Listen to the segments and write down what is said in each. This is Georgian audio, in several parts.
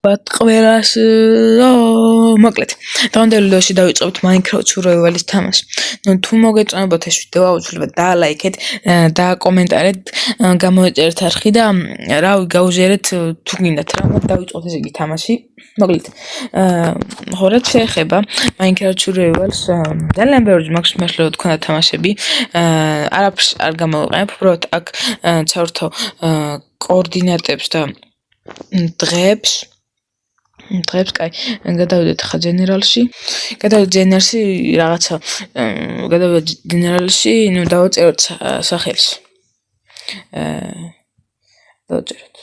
ყველას მოკლედ დღევანდელი ვიდეოში დავიწყებთ Minecraft Survival-ის თამაში. თუ მოგეწონებათ ეს ვიდეო, აუცილებლად დაალაიქეთ, დააკომენტარეთ, გამოეწერეთ არხი და რავი, გაუჟერეთ თუ გინდათ რა, დავიწყოთ ესე იგი თამაში. მოკლედ, ხო რაც შეეხება Minecraft Survival-ს, ძალიან ბევრი მაქვს მაშლოდ თქვა თამაშები. არაფერს არ გამოვიყენებ, უბრალოდ აქ ცავრთო კოორდინატებს და დღეებს კაი, გადავიდეთ ხა ჯენერალში. რაღაცა გადავიდეთ ჯენერალში, ნუ დავაწეროთ სახელს. დავაწეროთ.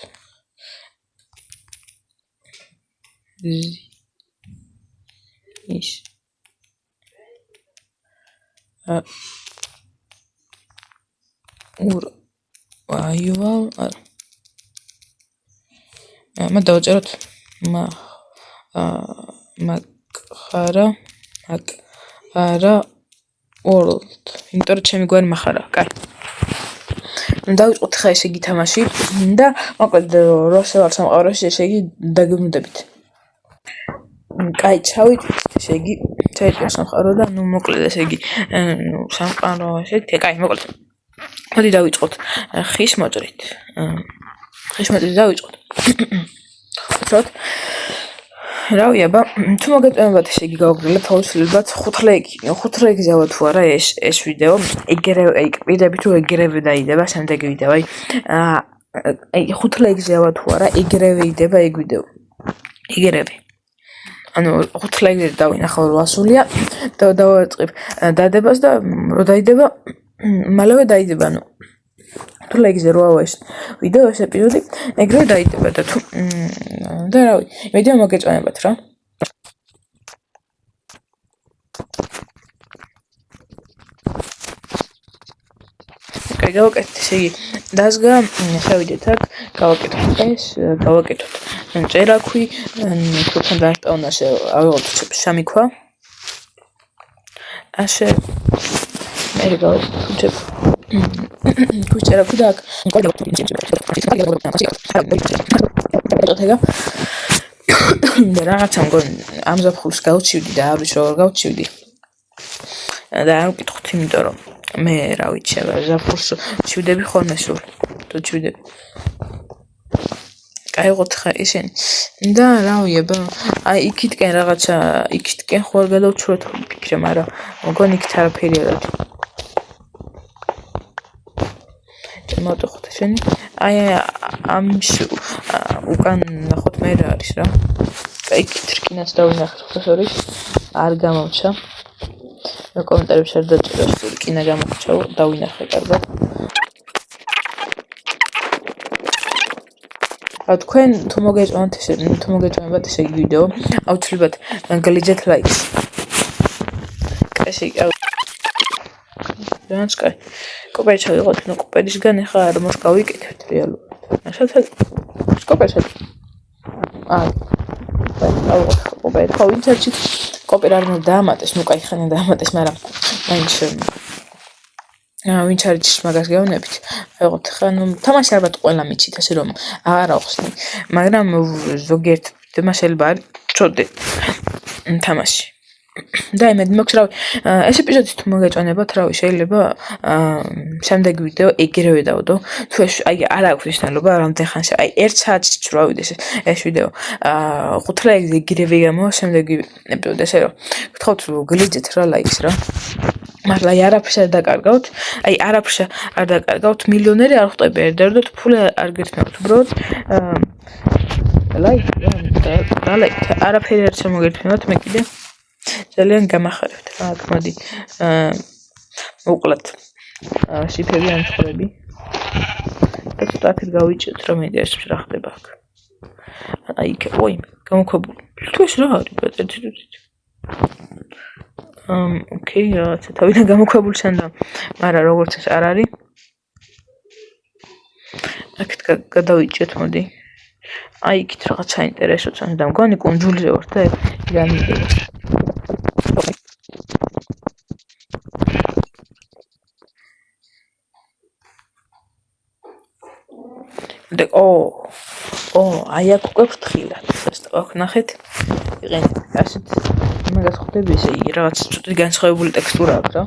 ის. აივალ. დავაწეროთ მახარა world. იმიტომ რომ ჩემი გვარი მახარა. კაი. დავიწყოთ ხა ესე იგი თამაში და მოკლედ როცა ვარ სამყაროში ესე იგი დაგემუდებით. კაი, ჩავიდეთ ესე იგი ჩაიჭრა სამყარო და ნუ მოკლედ ესე იგი სამყარო ესე იგი კაი, მოკლედ. მოდი დავიწყოთ ხის მოჭრით. დავიწყოთ. უცოდ რავი აბა თუ მოგეწონებათ ესე იგი გავგრძელებ აუცილებლად 5 ლაიქზე ავა თუ არა ეს ვიდეო ეგრევე პირდაპირ თუ ეგრევე დაიდება შემდეგი ვიდეო აი 5 ლაიქზე ავა თუ არა ეგრევე იდება ეგ ვიდეო ეგრევე ანუ 5 ლაიქზე დავინახავ 800-ია და დავაწყებ დადებას და რო დაიდება მალევე დაიდება ანუ თუ ლაიქზე რო ავა ეს ვიდეო ეს ეპიზოდი ეგრევე დაიდება და თუ და რავი ვიდეო მოგეწონებათ რა კაი გავაკეთეთ ესე იგი დაზგა შევიდეთ აქ გავაკეთოთ ეს გავაკეთოთ წერაქვი თქვენ დააშტავნას ავიღოთ 3 ქვა ასე მე გავაკეთებ ქუჩერაქვი და აქ და რაღაცა მგონი ამ ზაფხულს გავჩივდი და არ ვიცი როგორ გავჩივდი და არ ვკითხოთ იმიტომ რომ მე რა ვიცი ზაფხულს ჩივდები ხოლმე სულ თუ ჩივდები გაიღოთ ხა ისინი და რავი აბა აი იქითკენ რაღაცა იქითკენ ხო არ გადავჩურეთ ვფიქრე მაგრამ მგონი იქით არაფერი არ არის მოვტეხოთ ესენი აი ამში უკან ნახოთ მე რა არის რა აი კითრკინას დავინახეთ პროფესორის არ გამოვჩა კომენტარებში არ დაწერა კინა გამოვჩა დავინახე კარგად თქვენ თუ მოგეწონებათ ესე ვიდეო აუცილებლად გლიჯეთ ლაიქს ესე იგი რანც კაი კოპერი ჩავიღოთ ნუ კოპერისგან ეხა არ მას გავიკეთებთ რეალურად შევცვალ კოპერში კოპერი ხო ვინცერჩი კოპერი არ უნდა დაამატეს ნუ კაი ხანი დაამატეს მაგრამ მაინც ვინც არის მაგას გეუბნებით აიღოთ ხა ნუ თამაში ალბათ ყველა მიჩით ასე რომ აღარ ახსნი მაგრამ ზოგიერთ თამაშელბა არის ჩოდეთ თამაში და იმედ მაქვს რავი ეს ეპიზოდი თუ მოგეწონებათ რავი შეიძლება შემდეგი ვიდეო ეგრევე დავდო თუ აი არ აქვს მნიშვნელობა რამდენ ხანში აი 1 საათში თუ რავიდეს ეს ვიდეო 5 ლაიქზე ეგრევე გამოვა შემდეგი ეპიზოდი ესე რომ გთხოვთ გლიჯეთ რა ლაიქს რა მაგრამ აი არაფერს არ დაკარგავთ აი არაფერს არ დაკარგავთ მილიონერი არ ხტები ერთდროულად ფული არ გეთნათ უბრალოდ ლაიქ და ლაიქ არაფერი არ შემოგერთმევათ მე კიდე ძალიან გამახარებთ რა აქ მოდი უყლათ შიფები ან ცხვრები და ცოტა აქეთ გავიჭერთ რომ იდეაში რა ხდება აქ აი ой გამოქვებული თუ ეს რა არის ბატონი ოკეი რაღაცა თავიდან გამოქვებული სანდა მაგრამ როგორც ეს არ არის აქეთ გადავიჭერთ მოდი აი იქით რაღაც საინტერესო წამს და მგონი კუნძულზე ვარ და გამიდება აი აქ უკვე ფრთხილად. აქ ნახეთ. იყენეთ ასეთ მაგას ხვდები ესე იგი რაღაც ცოტა განსხვავებული ტექსტურა აქვს რა.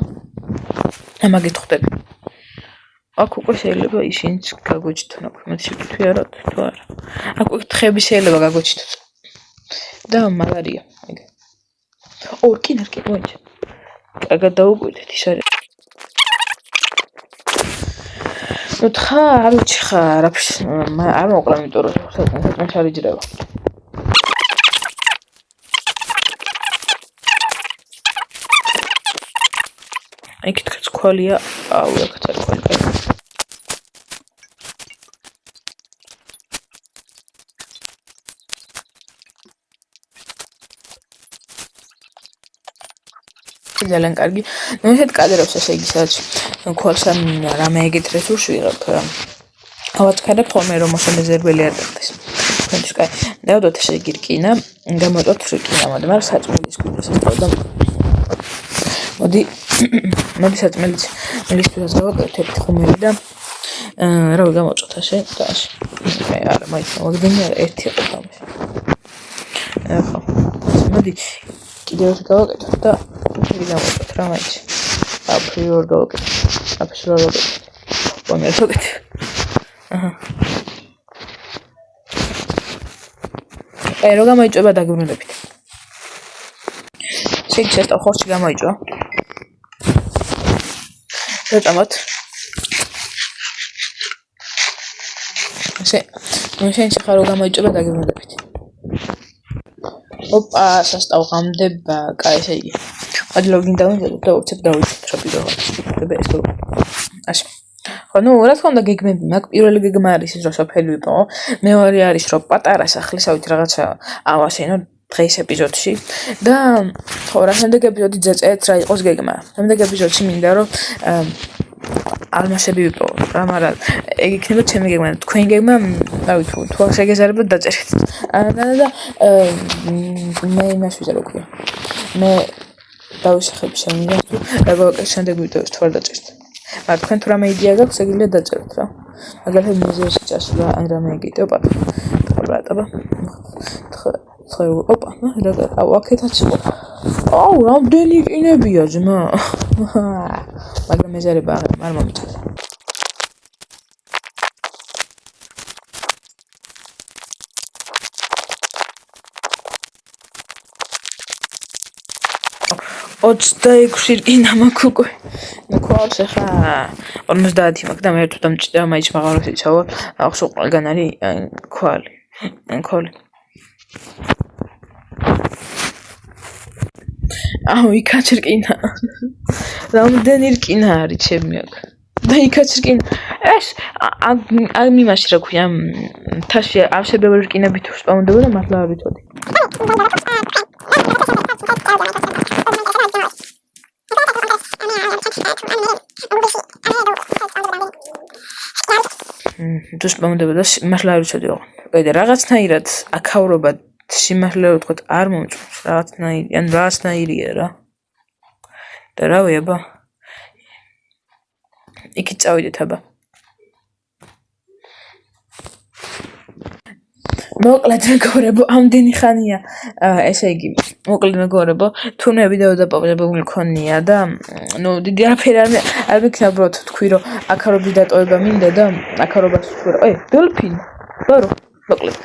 ამაგით ხვდები. აქ უკვე შეიძლება ისინიც გაგოჩითონ აქ მეტი თუ არა თუ არა. აქ უკვე თხები შეიძლება გაგოჩითონ. და მაგარია ეგ. რკინა მოიჭა. კარგად დაუკვირდეთ ის არის. თხა არ ვიცი ხა არ მოკლა იმიტომ რომ საერთოდ არ იჯდება. იქითაც ქვალია, აქაც არის ქვალი. ძალიან კარგი. ესეთ კადრებს ესე იგი სადაც ქვალს ან რამე ეგეთ რესურსი ვიღებ. ავაწყდებ ხოლმე რომ მოსამეზერებელი არ გახდეს. თქვენთვის კაი. დავდოთ ესე იგი რკინა, გამოწოთ რკინა, მაგრამ საწმელის კუთხეს და მოდი საწმელის მილისთვის გავაკეთოთ ერთი ხუმერი და რავი გამოწოთ ასე და ასე. არა მაინც მოგდენი არა ერთი ყოთამი. ხო. მოდი კიდევ გავაკეთოთ და გამოწოთ რა მაინც. აფრიორ გავაკეთოთ. მომერწოთ. აი რო გამოიწვება დაგვრუნებით. შეიძლება ხორცი გამოიწვა. ზედამოთ. შეიძლება რო გამოიწვება დაგვრუნებით. ოპა, სასტავ ღამდება, კაი ესე იგი. მოდი ლოგინ დავინჯდეთ და უცებ დავიწყოთ რა პირველად. და ეს გქონდა. ასე. ხო, რა თქმა უნდა გეგმები მაქვს. პირველი გეგმა არის ის რომ სოფელი ვიყო. მეორე არის რომ პატარა სახლისავით რაღაცა ავასენო დღეს ეპიზოდში და ხო, რა შემდეგ ეპიზოდი ძეწეთ რა იყოს გეგმა. შემდეგ ეპიზოდში მინდა რომ ალმასები ვიყო. რა, მაგრამ ეგ იქნება ჩემი გეგმა. თქვენი გეგმა, რავი თუ შეგეზარებათ დაწერეთ. და მე იმას ვიზარ უკვე. მე დავისახებ შემიძლია თუ როგორ შემდეგ ვიდეოს თუ არ დაწერთ. მაგრამ თქვენ თუ რამე იდეა გაქვთ, შეგიძლია დაწეროთ რა. მაგალითად მუზეუმში წასვლა ან რამე იგივე პატა. ოპა, აქეთაც იყო. რამდენი კინებია ძმა. მაგრამ მეზარება არ მომიწევს. ოცდაექვსი რკინა მაქვს უკვე. ქვალს ახლა 50 მაქვს და მე თუ დამჭირდება მაინც მაღალოს იცავა. ახსო ყველგან არის ქვალი. იქაც რკინა. რამდენი რკინა არის ჩემი აქ. და იქაც რკინა. ეს იმაში რა ქვია, თაში ავსებებელი რკინები თუ სპაუნდება და მართლა არ ვიცოდი. თუ სპაუნდება და მართლა არ ვიცოდი. კიდე რაღაცნაირად აქავრობა სიმართლე ვთქვათ არ მომწონს რაღაცნაირია რა. და რავი აბა. იქით წავიდეთ აბა. მოკლედ მეგობრებო, ამდენი ხანია, ესე იგი, მოკლედ მეგობრებო, თუნე ვიდეო დაპაუზებული მქონია და დიდი არაფერი არ მიქნა უბრალოდ თქვი რომ აქარობის დატოვება მინდა და აქარობას ვთქვი რომ დელფინი, ბარო, მოკლედ.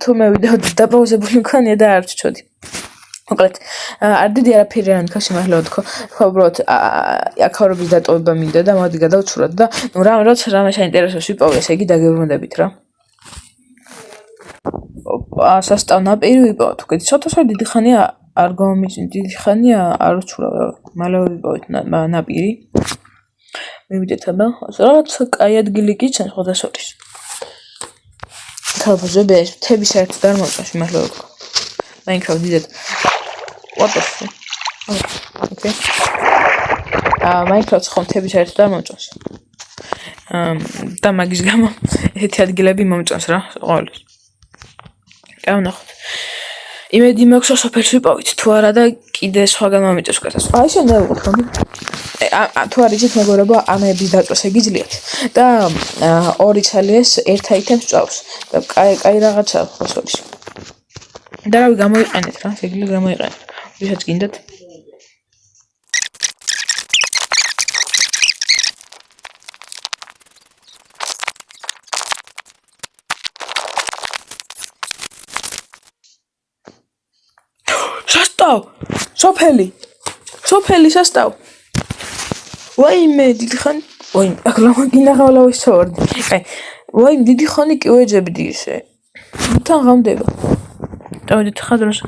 თუნე ვიდეო დაპაუზებული მქონია და არ ვჩვედი. მოკლედ, არ დიდი არაფერი არ მქონია სიმართლე ვთქვა, უბრალოდ აქარობის დატოვება მინდა და მოდი გადავცუროთ და როცა რამე საინტერესოს ვიპოვე, ესე იგი დაგებრუნდებით რა. სასტავ ნაპირი ვიპოვოთ. თუ კიდე ცოტა დიდი ხანია არ გამომიწვით, დიდი ხანია არ ვცურავ. მალევე ვიპოვეთ ნაპირი. მივიდეთ აბა. რაღაც კაი ადგილი გიჩნს ხოდასორის. ქალბუზები ეს თები საერთოდ არ მომწონს მართლა ვთქვა. მაინკრაფტ დიდად. What the fuck? Okay. მაინკრაფტ ხომ თები საერთოდ არ მომწონს. და მაგის გამო ესეთი ადგილები მომწონს რა, ყოველთვის. ვნახოთ. იმედი მაქვს სოფელში ვიპოვით თუ არა და კიდე სხვაგან მომიწევს კაცს. აი შენ დავუყოთ რომ თუ არ იცით მეგობრებო, ამების დაწვას ეგიძლიათ და ორი ცალიას ერთ აითემს წავს და კაი რაღაცა ხოსოში. და რავი გამოიყენეთ რა, შეგიძლიათ გამოიყენეთ. ვისაც გინდათ. სასტავ! სოფელი სასტავ! ვაიმე დიდი ხანი ვაიმე აღლა გინაღალა ვისწორდი. აი ვაიმე დიდი ხანი კი ვეძებდი ისე. თან ღამდება. დავიდეთ ხადროს.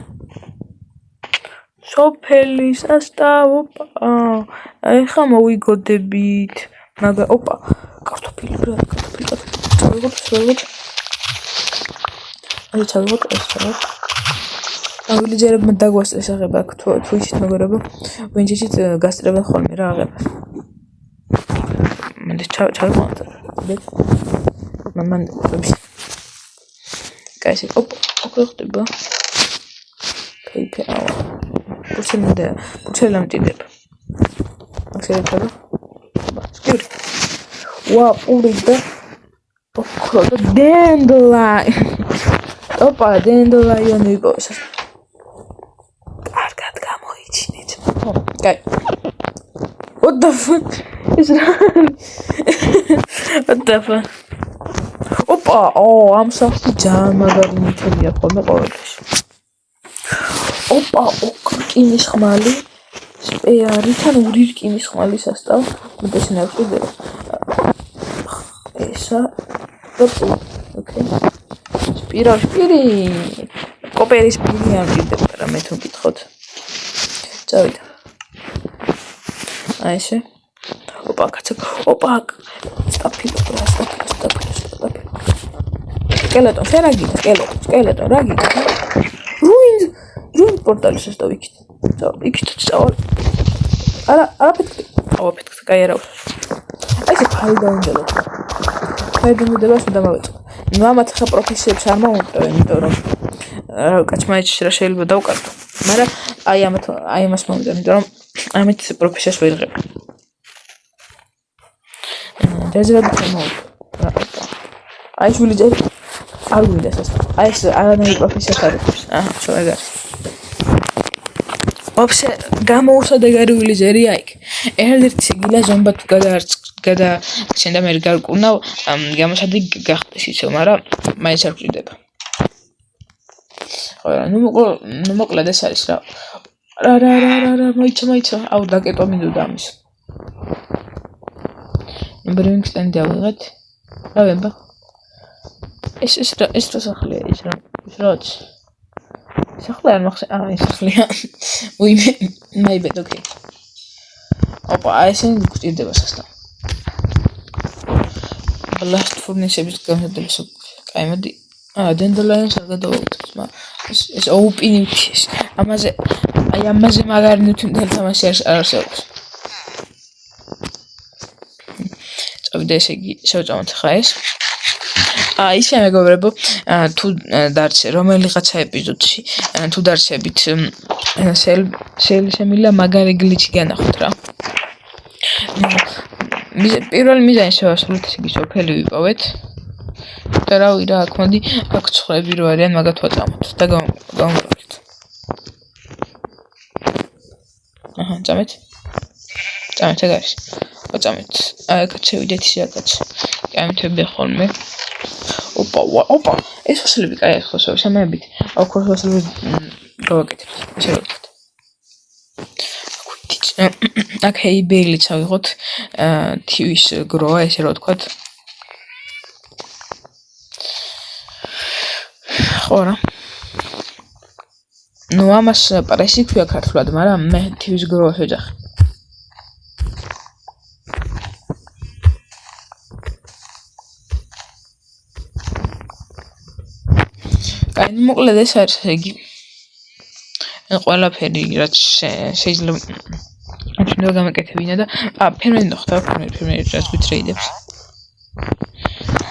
სოფელი სასტავ ოპა. აი ხა მოვიგოდებით. მაგრამ ოპა კარტოფილი ბრა კარტოფილი. წავიღოთ. აი წავიღოთ ეს რა. ავილიჯერებმა დაგვასწრეს აღება აქ თუ იცით მეგობრებო ვინც იცით გასწრებენ ხოლმე რა აღებას მანდ ჩავყავთ მან კაისი ოპ ხდება კაიფია პურცელი ამტირდება ახერება სკივრი ვა პური და ოქრო და დენდლაი ოპა დენდლაიონი იყოს Okay. What the fuck is that? What the fuck? Opa! Oh, I'm sorry, Jan. Magarini თელია ხოლმე ყოველთვის. Opa! რკინის ხმალი. სპეარი თან ორი რკინის ხმალი სასტავ. მოდესინ ავჭირდება. ესა. Okay. სპირი. კოპერის სპირი ამჭირდება რა მე თუ გითხოთ. წავიდა. აი ესე. ოპა კაცო. ოპა. სტაფილო. სკელეტონ, სკელეტონ, რა გიქ? რუინ პორტალის ესტავ იქით. იქით წავალ. არა პეთქი. პეთქს კაი არა. აი ესე ფაიდა უნდა. ფაიდუნდებას უნდა მოვეწყო. მამაც ხა პროფესიებს არ მომუტევ, იმიტომ რომ კაცმაიჩში რა შეიძლება დავკარგო. მაგრამ აი ამას მომიტან, იმიტომ რომ ამით პროფესიას ვერღებ. დაზრად მომუტევ. აი შვილიჯერ არ გვინდა სასტავ. აი ეს არანაირი პროფესიას არ აქვს. შო ეგარ. ვაფშე გამოუსადეგარი ვილიჯერი აიქ. ერთ-ერთი სიგილა ზომბად გადაგჩენდა მე გარკუნავ გამოსადი გახდეს ისო, მაგრამ მაინც არ გვჭირდება. ხო, ნუ მოკლედ ეს არის რა. რა, მოიცა. აუ დაკეტო მინდოდა ამის. ნებრივი სტენდი ავიღეთ. რა ვემბა? ეს რა სახლია ის რა. ის რაც. სახლი არ მახსენე. ეს სახლია. უიმე, მაიბედ, ოკეი. ოპა, ესენი გვჭირდება სასტავ. Last furnishes გამოდებს. კაი, მოდი. დენდლაინს არ გადავაუწევთ, მაგრამ ეს ოპინიუთის. ამაზე მაგარი ნუთუნდელი თამაში არ არსებობს. წავიდა ესე იგი, შევწამოთ ხა ეს. ისე მეგობრებო, თუ დარჩე რომელიღაცა ეპიზოდში, თუ დარჩებით შემიძლია მაგარი გლიჩი განახოთ რა. პირველი მიზანი შევასრულეთ, ესე იგი სოფელი ვიპოვეთ. და რავი რა, აქ მოდი, აქ ცხრები რო არიან, მაგათ ვაწამოთ და გავამრავლეთ. წამეთ ეგ არის. ვაწამეთ. აქაც შევიდეთ ისე აქაც. კამთები ხოლმე. ოპა, ეს ხოსლები კაი არის ხოსლები, შემოებით. აქ ხოსლები გავაკეთებთ. ესე ვაკეთებთ. აქ ჰეიბეილიც ავიღოთ. თივის გროა, ესე რა ვთქვათ. ხო რა. ნუ ამას პრესი ქვია ქართულად, მაგრამ მე თივის გროას ვეძახი. კაი, მოკლედ ეს არის ესე იგი. ყველაფერი რაც შეიძლება შეიძლება გამეკეთებინა და ფერმერი ნახთა, ფერმერი რაც გიტრეიდებს.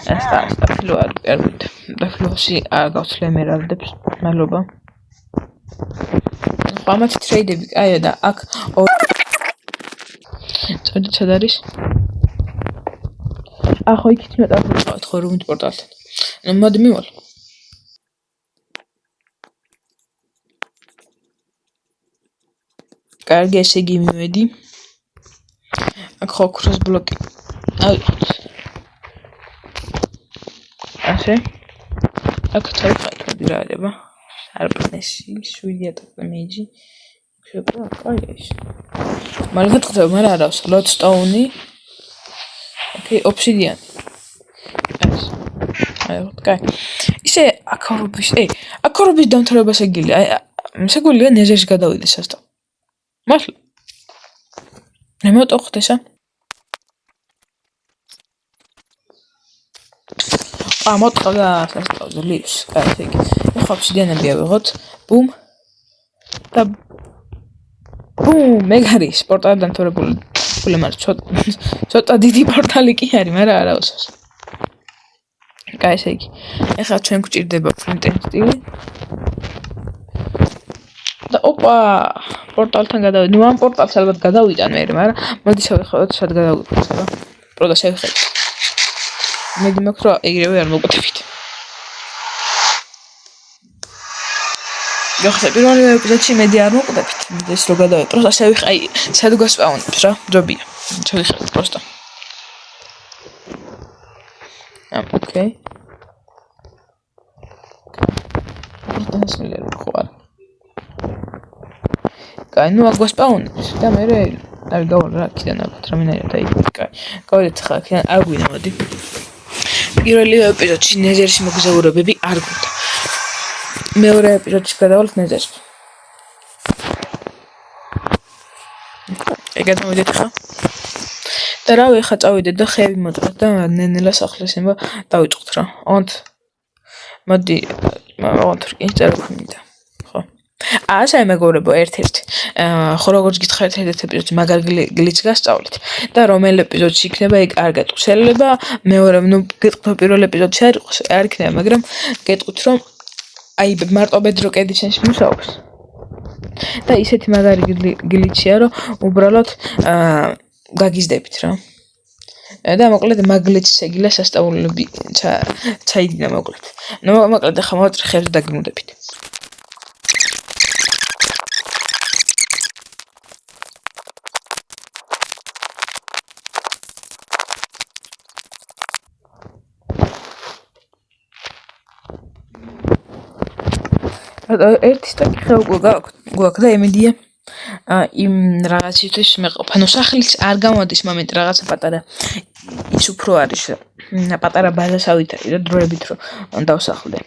სტაფილო არ ვიყავით. დაფილოში არ გავცლე მერალდებს. მადლობა. ამათ ტრეიდები კაია და აქ შედით სად არის? ახო იქით მეტყავთ ხო რუმით პორტალთან. მოდი მივალ. კარგი, ესე იგი მივედი. აქ ხო ქროს ბლოკი. ავიღოთ. ასე. აქ თავი რა არება? არპნესი, 7 ატაკზე მეიჯი. შეყო, კაი ეს. მაგრამ ხდება, მაგრამ არა, ლოდსტოუნი. ოკეი, ობსიდიანი. აიღოთ, კაი. ისე აქორობის დამთავრება შეგვიძლია. შეგვიძლია ნეზერში გადავიდეს სასტავ. მართლა. მე მოვტოხოთ ესა. მოტყვა სასტავზე ლივს. კაი, ესე იგი. ეხლა ობსიდიანები ავიღოთ. ბუმ. და ბუმ, მეგარი პორტალი დამთავრებული. მაგრამ ცოტა დიდი პორტალი კი არის, მაგრამ არა უსას. კაი, ესე იგი. ეხლა ჩვენ გვჭირდება ფრონტენ სტილი. და ოპა, პორტალთან გადავიდე. ნუ ამ პორტალს ალბათ გადავიტან მე, მაგრამ მოდი შევხედოთ, სად გადავიყვანოთ, რა. პროტა შევხედოთ. მედი მაქვს რა ეგრევე არ მოვკვდებით. გახსოვთ პირველი ეპიზოდში მედი არ მოვკვდებით. ეს რო გადავე, პროტა შევიხე, სად გვასპაუნებს რა, ჯობია. შევხედოთ პროტა. ოკეი. პროტას მილერი ხო არა. კაი, ნუ აგვასპაუნებს და მე არ გავალ რა აქედან ალბათ რამენაირად აი კაი. გავიდეთ ხა აქედან არ გვინა მოდი. პირველი ეპიზოდში ნეზერში მოგზაურობები არ გვინდა. მეორე ეპიზოდში გადავალთ ნეზერში. ეგეთ მოვიდეთ ხა. და რავი ხა წავიდეთ და ხეები მოწყოთ და ნენელა სახლს ემბა დავიწყოთ რა. ოღონდ მოდი მაგათ რკინს წეროქმინდა. ხო. ასე მეგობრებო ერთ-ერთი. ხო როგორც გითხარით ერთ ეპიზოდში მაგარ გლიც გასწავლით და რომელ ეპიზოდში იქნება ეგ არ გეტყვით. შეიძლება მეორე ნუ გეტყვით პირველ ეპიზოდში არ იქნება, მაგრამ გეტყვით რომ აი მარტო ბედრო კედიშენში მუშაობს. და ისეთი მაგარი გლიჩია რომ უბრალოდ გაგიზდებით რა. და მოკლედ მაგლეჩი შეგილა სასწაულები ჩაიდინა მოკლედ. ნუ მოკლედ ახლა მოვაწერ ხერს და გმუნდებით. ერთი სტაკი ხე უკვე გვაქვს და ემედია იმ რაღაცისთვის მეყოფა. ნუ სახლის არ გამოდის მომენტ რაღაცა პატარა ის უფრო არის პატარა ბაზასავით არის და დროებით რომ დავსახლდე.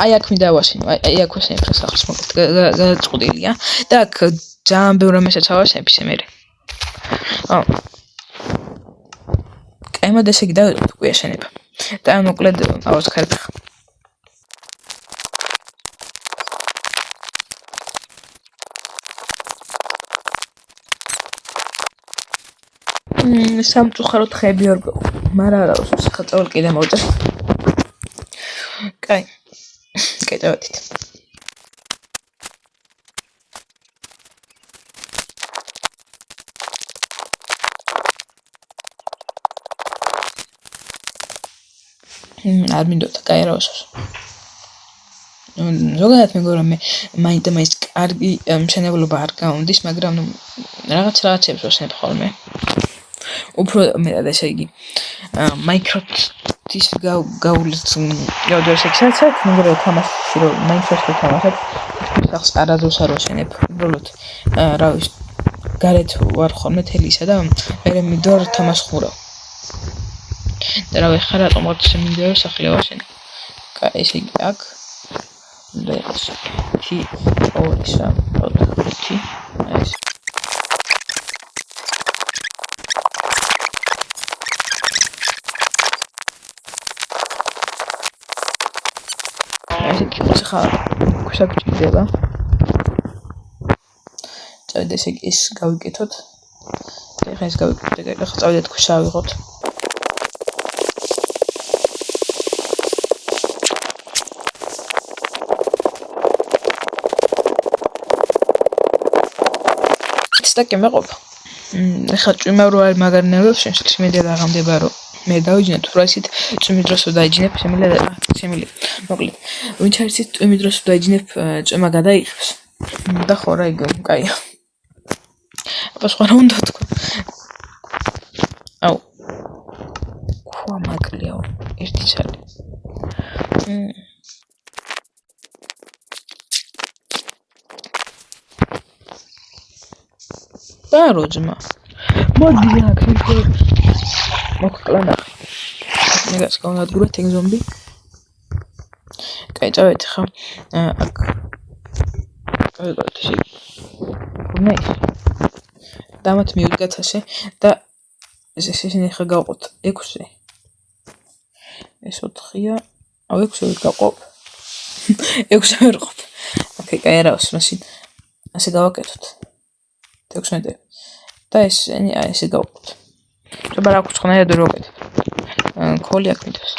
აი აქ მიდავაშენო, აი აქ ვაშენებ რა სახლის მოკლედ გადაწყვეტილია და აქ ძალიან ბევრ რამესაც ავაშენებ ისე მე. ემად ესე იგი დავიწყოთ უკვე აშენება. და მოკლედ ავასხერებ. სამწუხაროდ ხეები არ გვაქვს. მაგრამ არა უსმის ხაწავ კიდე მოვწერ. კაი. გადავედით. არ მინდოდა კაი რა უსოს. ზოგადად მეგობრებო მე მაინც კარგი მშენებლობა არ გამომდის, მაგრამ ნუ რაღაცებს ვაშენებ ხოლმე. უფრო მეტად ესე იგი Minecraft-ის გავლით გავდივარ სექციაზე, მეგობრებო თამაში რომ Minecraft-ი თამაშობ, სახს არადროს არ ვაშენებ. უბრალოდ რა ვიცი, გარეთ ვარ ხოლმე თელისა და მე მიდوار თამაშ ხურავ. და რა ვიხარ რატომ მოწე მინდა სახლი ვაშენე. კაი ესე იგი აქ ლექს კი ოისა ოთი ეს ესე კი ხა ქუშა გჭირდება. წავიდეთ ესე იგი ეს გავიკეთოთ. ეხლა ეს გავიკეთოთ, ეხლა წავიდეთ ქუშა ავიღოთ. და კი მეყოფა. ეხლა ჭვიმა რო არის მაგარი ნერვებს შემიძლია შემიძლია დაღამდება რომ მე დავიჯინე თუ რა ისეთ ჭვიმი დროს დაიჯინებ შემიძლია მოკლედ ვინც არის ის ჭვიმი დროს დაიჯინებ ჭვიმა გადაიღებს და ხო რა იგივე კაია აბა სხვა რა უნდა თქვა აუ ქვა მაგლიაო ერთი ჩალი და როჯმა მოდი აქ მოკლანა მეგას გავადგურე თენ ზომბი კაი წავედი ხა აქ გავიგოთ მე დამათ მივდგათ ასე და ისინი ხა გავყოთ 6 ეს 4-ია აუ 6 ვერ გავყობ 6 ვერ ყოფ ოკეი კაი არავს მაშინ ასე გავაკეთოთ 16 და ესე გავყოთ შეიძლება რა გქონია და როგეთ ქოლი აქ მითოს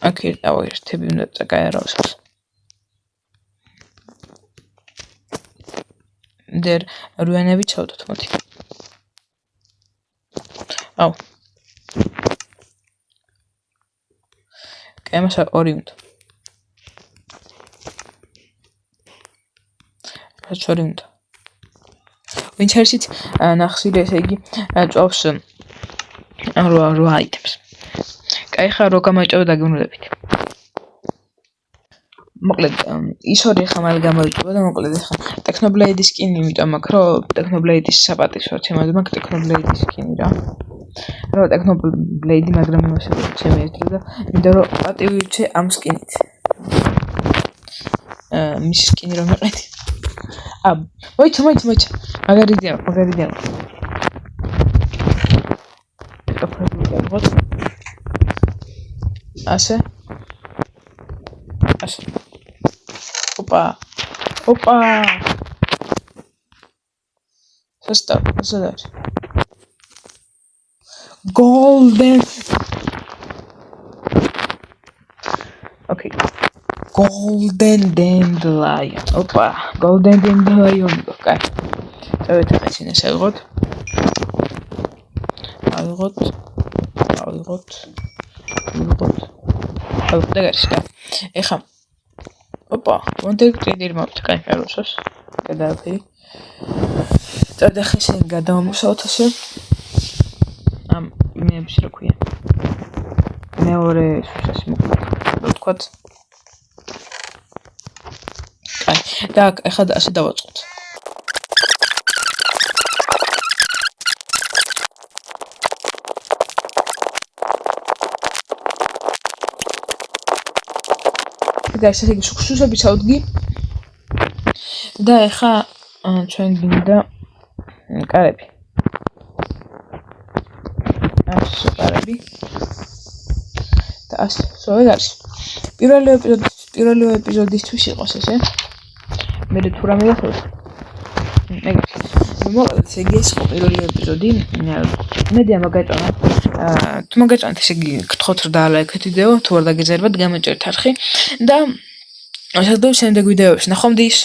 აკი აუ ერთები უნდა წაკაი არავს დერ რუანები ჩავდოთ მოდი აუ კემასა 2 უნდა ჩორი უნდა ვინც არის ნახსილი ესე იგი ჭობს 8 აიტემს კაი ხა რო გამაჭავ დაგემრულებით მოკლედ ის ორი ხა მალე გამოიჭობა და მოკლედ ხა ტექნობლეიდის სკინი იმიტომ მაქვს რომ ტექნობლეიდის საპატისო თემად მაქვს ტექნობლეიდის სკინი რა რო ტექნობლეიდი მაგრამ იმასე ჩემი ერთად და მინდა რომ პატივი ვიჩე ამ სკინით მის სკინი რომ მეყედი მოიცა მაგარი დიახ ასე ოპა სასტა golden okay golden dandelion ოპა golden dandelion კაი წავედი ხაჩინე შევიღოთ ავიღოთ და გარშა ეხა ოპა მონტერ ტრეიდერი მოვთ კაი კაროსოს გადააფი წავედი ხაჩინე გადავამუშავოთ ასე ამ იმეებში რა ქვია მეორე სუსასი მოკლედ რა თქვათ და ეხლა ასე დავაწყოთ და ესე იგი სუსები ჩავდგი და ეხლა ჩვენ გინდა კარები ასე კარები და ასე სწორედ არის პირველი ეპიზოდისთვის იყოს ესე მე თუ რამე ახლა მოკლედ ესე იგი ეს პირველი ეპიზოდი მედია მაგაჭანა თუ მაგაჭანთ ესე იგი გთხოვთ რომ დაალაიქეთ ვიდეო თუ არ დაგეძერებათ გამეჭერთ არხი და ასე შემდეგ ვიდეოებში ნახვამდის